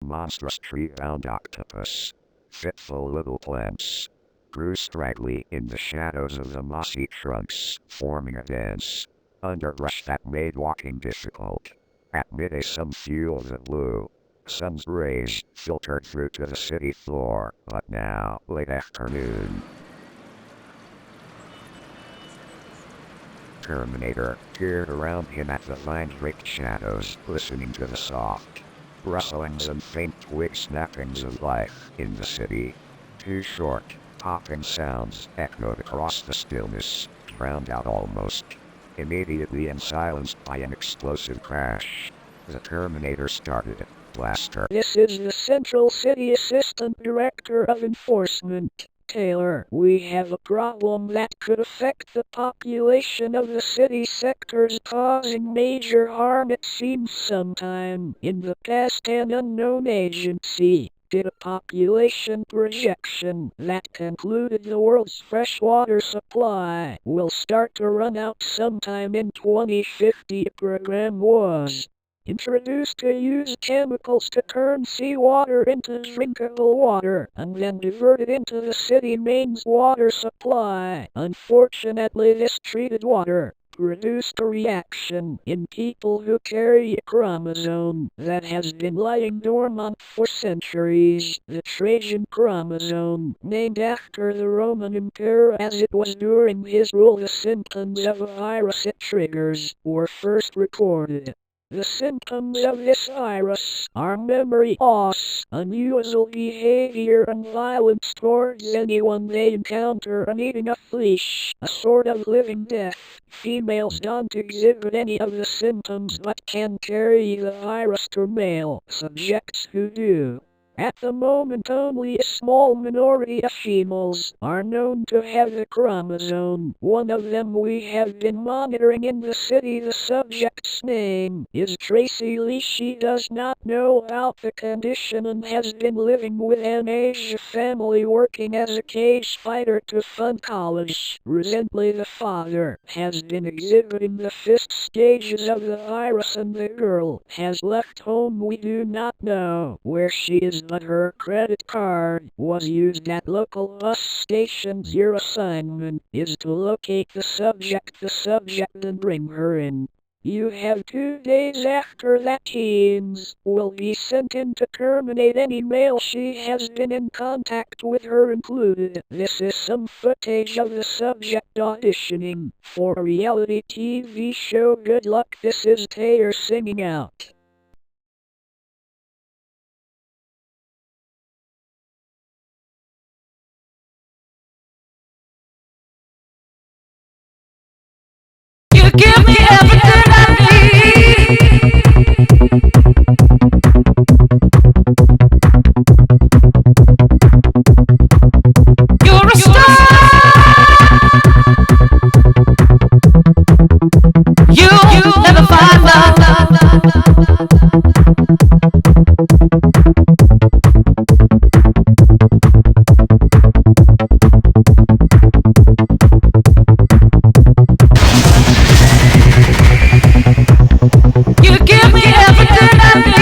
Monstrous tree-bound octopus. Fitful little plants grew straggly in the shadows of the mossy trunks, forming a dense underbrush that made walking difficult. At midday some fuel that blew. Sun's rays filtered through to the city floor, but now, late afternoon. Terminator peered around him at the vine-draped shadows, listening to the soft rustlings and faint twig snappings of life in the city. Two short, popping sounds echoed across the stillness, drowned out almost immediately and silenced by an explosive crash. The Terminator started. Blaster. This is the Central City Assistant Director of Enforcement, Taylor. We have a problem that could affect the population of the city sectors, causing major harm, it seems. Sometime in the past, an unknown agency did a population projection that concluded the world's freshwater supply will start to run out sometime in 2050. The program was introduced to use chemicals to turn seawater into drinkable water and then divert it into the city mains water supply. Unfortunately, this treated water produced a reaction in people who carry a chromosome that has been lying dormant for centuries. The tragen chromosome, named after the Roman emperor as it was during his rule. The symptoms of a virus it triggers were first recorded. The symptoms of this virus are memory loss, unusual behavior, and violence towards anyone they encounter, and eating a flesh, a sort of living death. Females don't exhibit any of the symptoms but can carry the virus to male subjects who do. At the moment, only a small minority of females are known to have the chromosome. One of them we have been monitoring in the city. The subject's name is Tracy Lee. She does not know about the condition and has been living with an Asia family, working as a cage fighter to fund college. Recently, the father has been exhibiting the first stages of the virus and the girl has left home. We do not know where she is, but her credit card was used at local bus stations. Your assignment is to locate the subject and bring her in. You have 2 days after that. Teams will be sent in to terminate any male she has been in contact with, her included. This is some footage of the subject auditioning for a reality TV show. Good luck. This is Taylor singing out. You give me everything I need. You're a star. You never find love. You give me everything I need.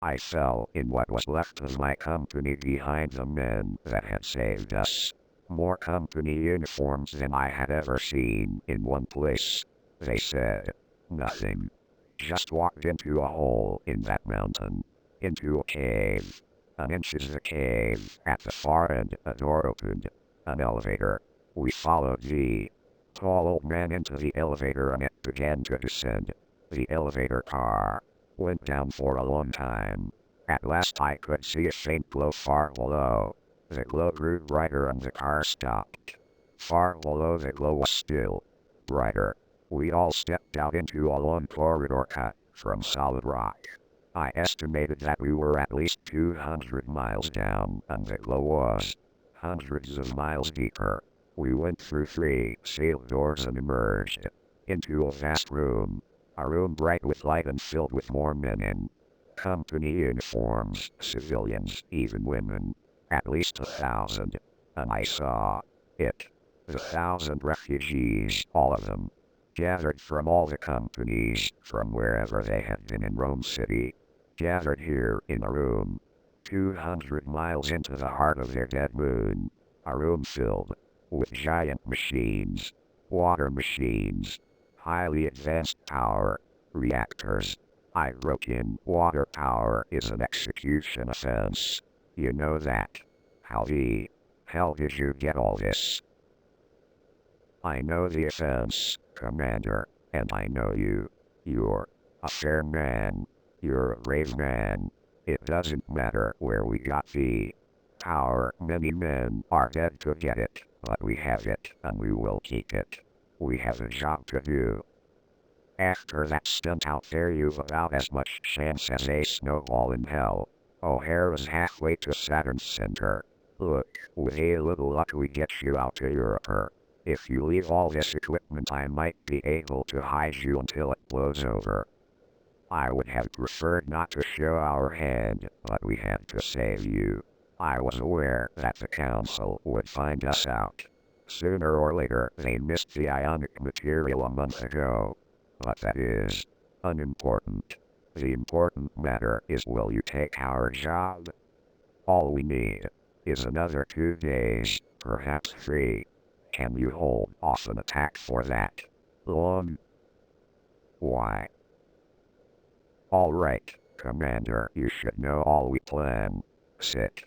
I fell in what was left of my company behind the men that had saved us. More company uniforms than I had ever seen in one place. They said nothing. Just walked into a hole in that mountain. Into a cave. An inch is the cave. At the far end, a door opened. An elevator. We followed the tall old man into the elevator and it began to descend. The elevator car went down for a long time. At last I could see a faint glow far below. The glow grew brighter and the car stopped. Far below the glow was still brighter. We all stepped out into a long corridor cut from solid rock. I estimated that we were at least 200 miles down and the glow was hundreds of miles deeper. We went through 3 sealed doors and emerged into a vast room. A room bright with light and filled with more men in company uniforms, civilians, even women. At least 1,000. And I saw it. The 1,000 refugees, all of them, gathered from all the companies, from wherever they had been in Rome City, gathered here in a room, 200 miles into the heart of their dead moon. A room filled with giant machines, water machines, highly advanced power reactors. I wrote in, water power is an execution offense. You know that. How the hell did you get all this? I know the offense, Commander, and I know you. You're a fair man. You're a brave man. It doesn't matter where we got the power. Many men are dead to get it, but we have it, and we will keep it. We have a job to do. After that stunt out there, you've about as much chance as a snowball in hell. O'Hara's halfway to Saturn's center. Look, with a little luck we get you out to Europe. If you leave all this equipment, I might be able to hide you until it blows over. I would have preferred not to show our hand, but we had to save you. I was aware that the Council would find us out. Sooner or later, they missed the ionic material a month ago. But that is unimportant. The important matter is, will you take our job? All we need is another 2 days, perhaps 3. Can you hold off an attack for that long? Why? All right, Commander, you should know all we plan. Sit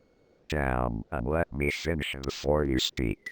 down and let me finish before you speak.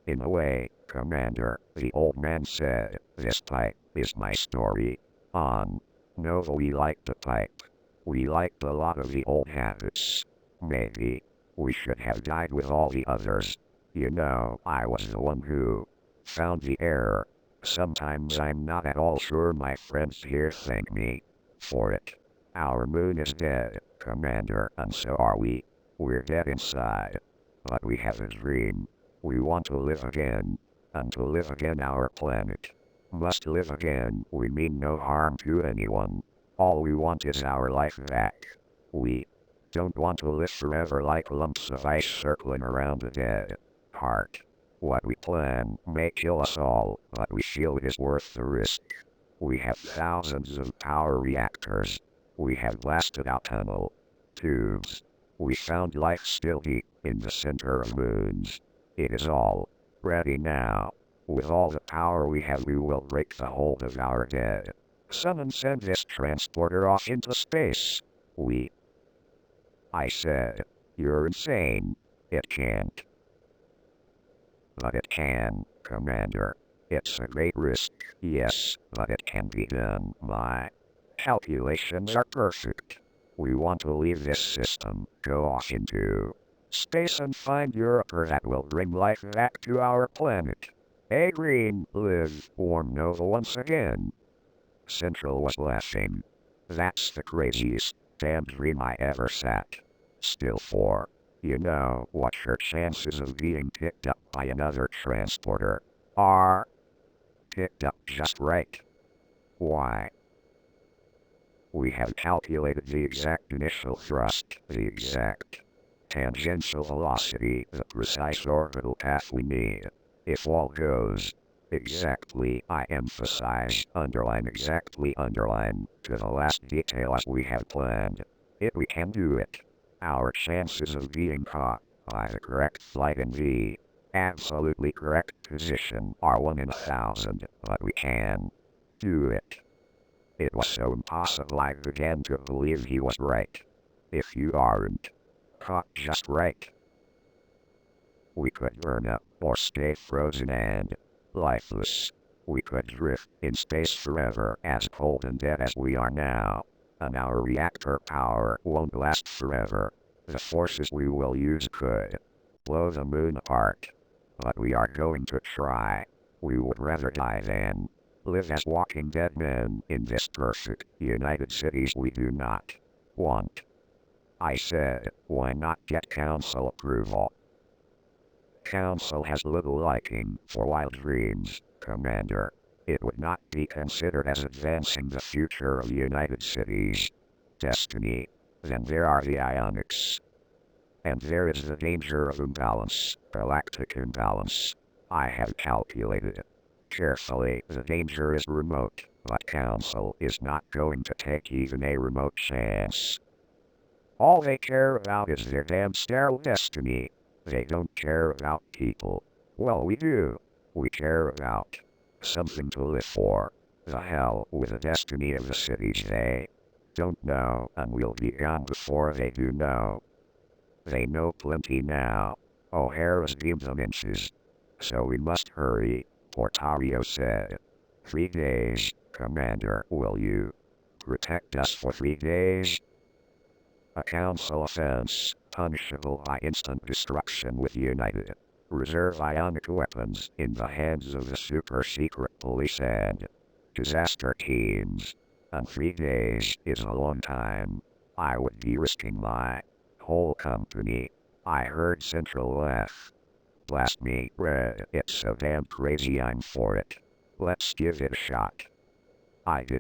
In a way, Commander, the old man said, this pipe is my story. On Nova we liked the pipe. We liked a lot of the old habits. Maybe we should have died with all the others. You know, I was the one who found the error. Sometimes I'm not at all sure my friends here thank me for it. Our moon is dead, Commander, and so are we. We're dead inside. But we have a dream. We want to live again. And to live again our planet must live again. We mean no harm to anyone. All we want is our life back. We don't want to live forever like lumps of ice circling around a dead heart. What we plan may kill us all, but we feel it is worth the risk. We have thousands of power reactors. We have blasted out tunnel tubes. We found life still deep in the center of moons. It is all ready now. With all the power we have, we will break the hold of our dead sun and send this transporter off into space. I said, you're insane. It can't. But it can, Commander. It's a great risk, yes, but it can be done. My calculations are perfect. We want to leave this system, go off into space and find Europe that will bring life back to our planet. A green, live, warm Nova once again. Central was laughing. That's the craziest damn dream I ever sat still for. You know what your chances of being picked up by another transporter are? Picked up just right. Why? We have calculated the exact initial thrust, the exact tangential velocity, the precise orbital path we need. If all goes exactly, I emphasize, underline exactly, underline, to the last detail as we have planned, if we can do it, our chances of being caught by the correct flight in the absolutely correct position are 1 in 1,000, but we can do it. It was so impossible I began to believe he was right. If you aren't caught just right, we could burn up or stay frozen and lifeless. We could drift in space forever, as cold and dead as we are now. And our reactor power won't last forever. The forces we will use could blow the moon apart. But we are going to try. We would rather die than live as walking dead men in this perfect United Cities we do not want. I said, why not get council approval? Council has little liking for wild dreams, Commander. It would not be considered as advancing the future of United Cities' destiny. Then there are the ionics. And there is the danger of imbalance, galactic imbalance. I have calculated carefully, the danger is remote, but Council is not going to take even a remote chance. All they care about is their damn sterile destiny. They don't care about people. Well, we do. We care about something to live for. The hell with the destiny of the cities. They don't know, and we'll be gone before they do know. They know plenty now. O'Hara's deemed them inches. So we must hurry, Portario said. 3 days, Commander. Will you protect us for 3 days? A council offense, punishable by instant destruction with United Reserve ionic weapons in the hands of the super-secret police and disaster teams. And 3 days is a long time. I would be risking my whole company. I heard Central laugh. Blast me, Red, it's so damn crazy I'm for it. Let's give it a shot. I did